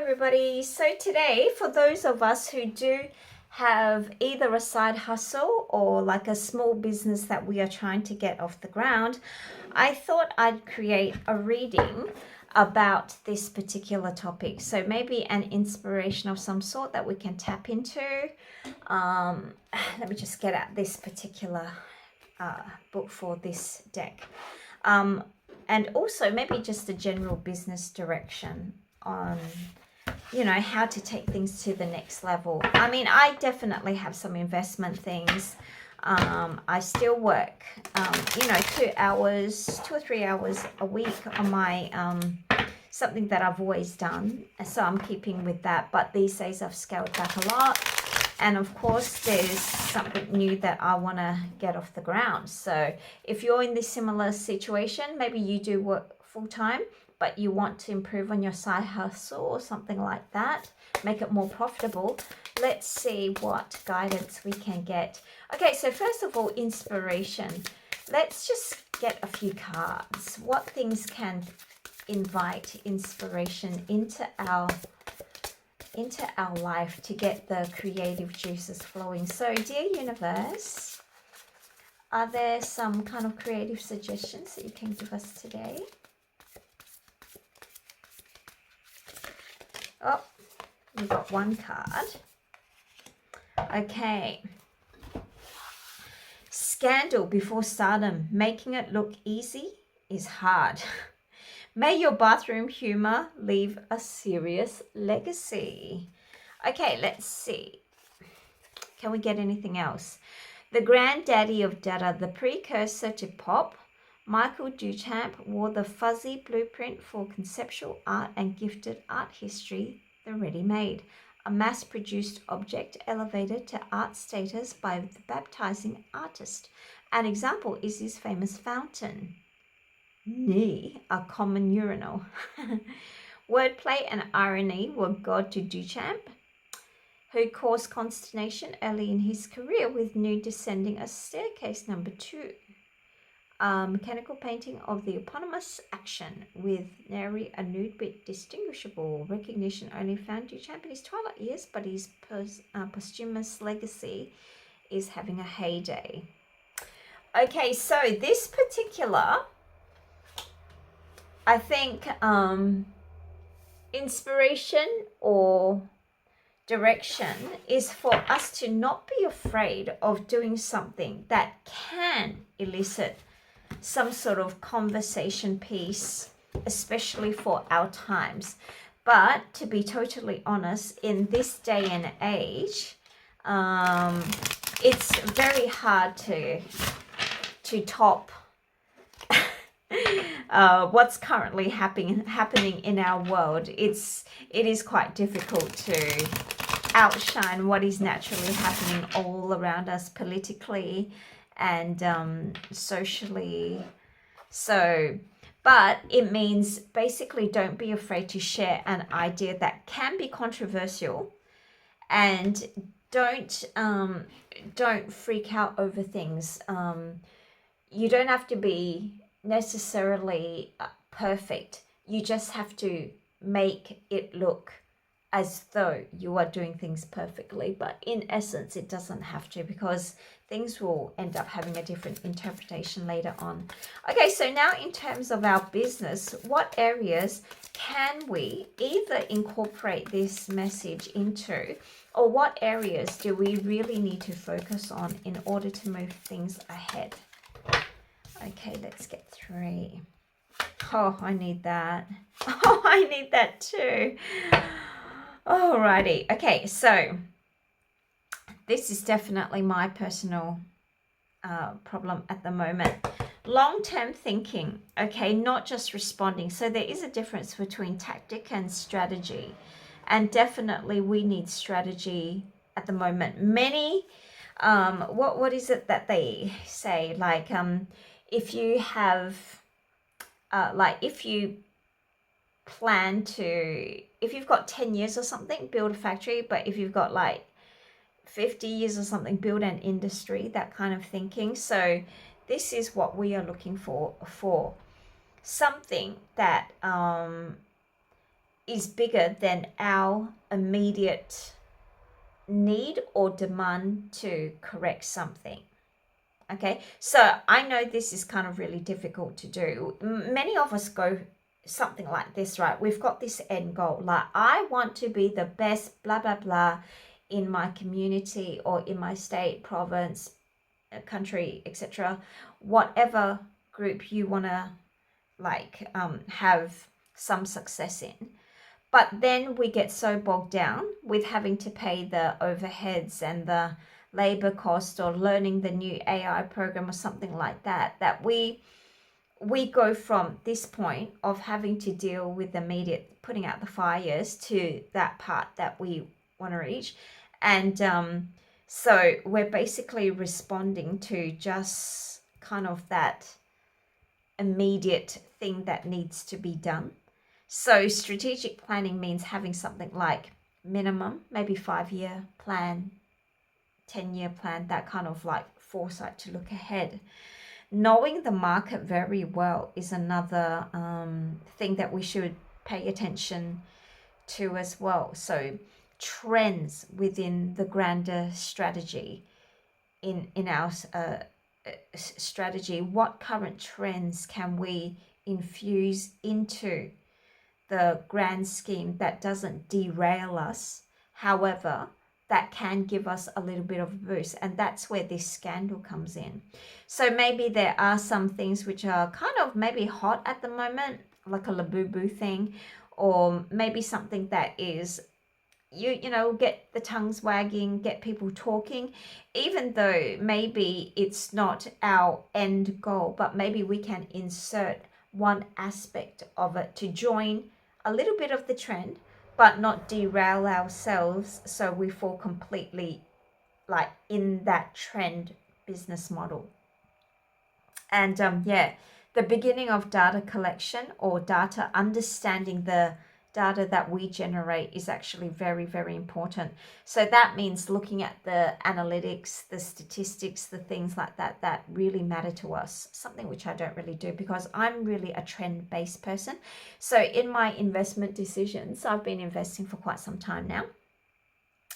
everybody. So today, for those of us who do have either a side hustle or like a small business that we are trying to get off the ground, I thought I'd create a reading about this particular topic. So maybe an inspiration of some sort that we can tap into. Let me just get out this particular book for this deck. And also maybe just a general business direction on how to take things to the next level. I mean, I definitely have some investment things. I still work 2 or 3 hours a week on my something that I've always done, so I'm keeping with that, but these days I've scaled back a lot. And of course there's something new that I want to get off the ground. So if you're in this similar situation, maybe you do work full-time but you want to improve on your side hustle or something like that, make it more profitable, let's see what guidance we can get. Okay, so first of all, inspiration. Let's just get a few cards. What things can invite inspiration into our life to get the creative juices flowing? So dear universe, are there some kind of creative suggestions that you can give us today? Oh, we've got one card. Okay. Scandal before stardom. Making it look easy is hard. May your bathroom humor leave a serious legacy. Okay, let's see. Can we get anything else? The granddaddy of data, the precursor to pop, Michael Duchamp wore the fuzzy blueprint for conceptual art and gifted art history, the ready-made, a mass-produced object elevated to art status by the baptizing artist. An example is his famous fountain. Knee, a common urinal. Wordplay and irony were God to Duchamp, who caused consternation early in his career with nude descending a staircase number 2. Mechanical painting of the eponymous action with nary a nude bit distinguishable. Recognition only found Duchamp in his twilight years, but his posthumous legacy is having a heyday. Okay, so this particular, I think, inspiration or direction is for us to not be afraid of doing something that can elicit some sort of conversation piece, especially for our times. But to be totally honest, in this day and age, it's very hard to top what's currently happening in our world. It is quite difficult to outshine what is naturally happening all around us politically and socially. So, but it means basically don't be afraid to share an idea that can be controversial, and don't freak out over things. You don't have to be necessarily perfect. You just have to make it look as though you are doing things perfectly, but in essence it doesn't have to, because things will end up having a different interpretation later on. Okay, so now in terms of our business, what areas can we either incorporate this message into, or what areas do we really need to focus on in order to move things ahead? Okay, let's get 3. Oh, I need that. Oh, I need that too. Alrighty, okay, so this is definitely my personal problem at the moment. Long-term thinking, okay, not just responding. So there is a difference between tactic and strategy, and definitely we need strategy at the moment. Many, what is it that they say? Like, if you have, if you plan to, if you've got 10 years or something, build a factory, but if you've got like 50 years or something, build an industry, that kind of thinking. So this is what we are looking for something that is bigger than our immediate need or demand to correct something. Okay, so I know this is kind of really difficult to do. Many of us go something like this, right? We've got this end goal, like I want to be the best, blah, blah, blah, in my community or in my state, province, country, etc. Whatever group you want to have some success in. But then we get so bogged down with having to pay the overheads and the labor cost or learning the new AI program or something like that, that we go from this point of having to deal with the immediate putting out the fires to that part that we want to reach. And so we're basically responding to just kind of that immediate thing that needs to be done. So strategic planning means having something like minimum, maybe 5-year plan, 10-year plan, that kind of like foresight to look ahead. Knowing the market very well is another thing that we should pay attention to as well. So trends within the grander strategy, in our strategy, what current trends can we infuse into the grand scheme that doesn't derail us, however, that can give us a little bit of a boost. And that's where this scandal comes in. So maybe there are some things which are kind of maybe hot at the moment, like a Labubu thing, or maybe something that is, you know, get the tongues wagging, get people talking, even though maybe it's not our end goal, but maybe we can insert one aspect of it to join a little bit of the trend, but not derail ourselves so we fall completely like in that trend business model. And the beginning of data collection or data understanding the data that we generate is actually very, very important. So that means looking at the analytics, the statistics, the things like that that really matter to us, something which I don't really do because I'm really a trend-based person. So in my investment decisions, I've been investing for quite some time now.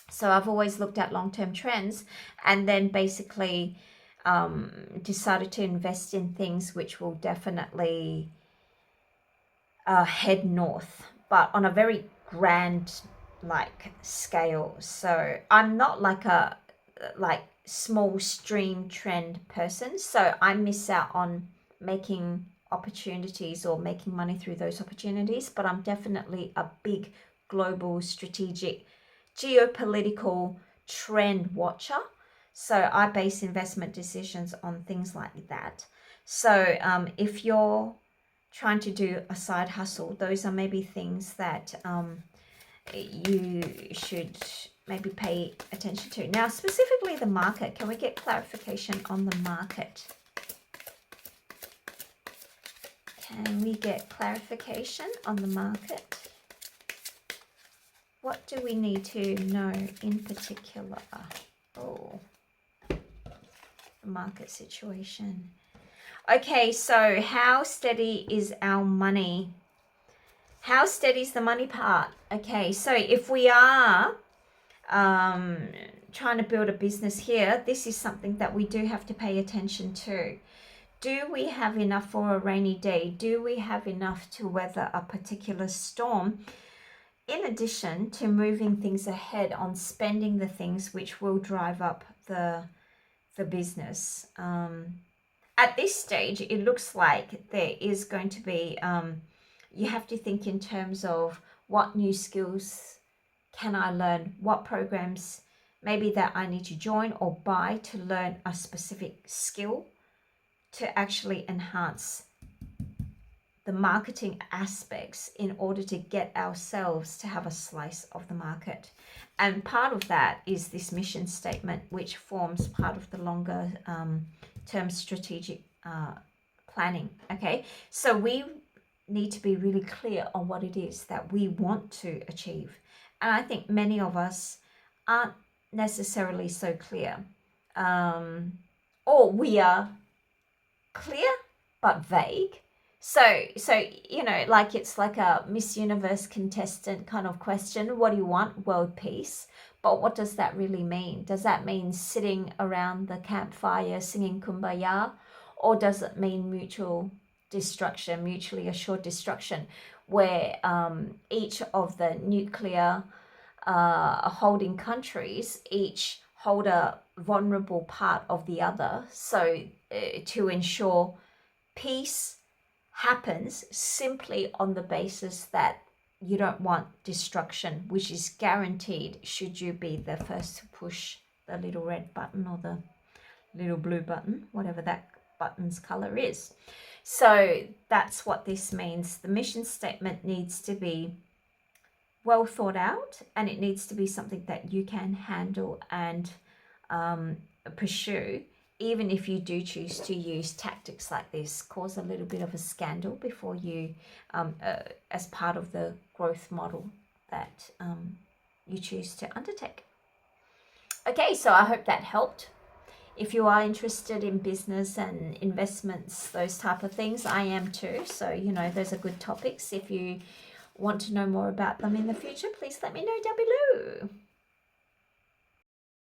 So I've always looked at long-term trends and then basically decided to invest in things which will definitely head north, but on a very grand scale. So I'm not like a small stream trend person, so I miss out on making opportunities or making money through those opportunities, but I'm definitely a big global strategic geopolitical trend watcher. So I base investment decisions on things like that. So if you're trying to do a side hustle, those are maybe things that you should maybe pay attention to. Now, specifically the market, can we get clarification on the market? Can we get clarification on the market? What do we need to know in particular? Oh, the market situation. Okay, so how steady is our money? How steady is the money part? Okay, so if we are trying to build a business here, this is something that we do have to pay attention to. Do we have enough for a rainy day? Do we have enough to weather a particular storm? In addition to moving things ahead on spending the things which will drive up the business. At this stage, it looks like there is going to be, you have to think in terms of what new skills can I learn, what programs maybe that I need to join or buy to learn a specific skill to actually enhance the marketing aspects in order to get ourselves to have a slice of the market. And part of that is this mission statement, which forms part of the longer term strategic planning. Okay, so we need to be really clear on what it is that we want to achieve. And I think many of us aren't necessarily so clear. Or we are clear but vague. So you know, like it's like a Miss Universe contestant kind of question. What do you want? World peace. But what does that really mean? Does that mean sitting around the campfire singing Kumbaya? Or does it mean mutual destruction, mutually assured destruction, where each of the nuclear holding countries each hold a vulnerable part of the other, so to ensure peace happens simply on the basis that you don't want destruction, which is guaranteed should you be the first to push the little red button or the little blue button, whatever that button's color is. So that's what this means. The mission statement needs to be well thought out, and it needs to be something that you can handle and pursue, even if you do choose to use tactics like this, cause a little bit of a scandal before you, as part of the growth model that you choose to undertake. Okay, so I hope that helped. If you are interested in business and investments, those type of things, I am too. So, you know, those are good topics. If you want to know more about them in the future, please let me know down below.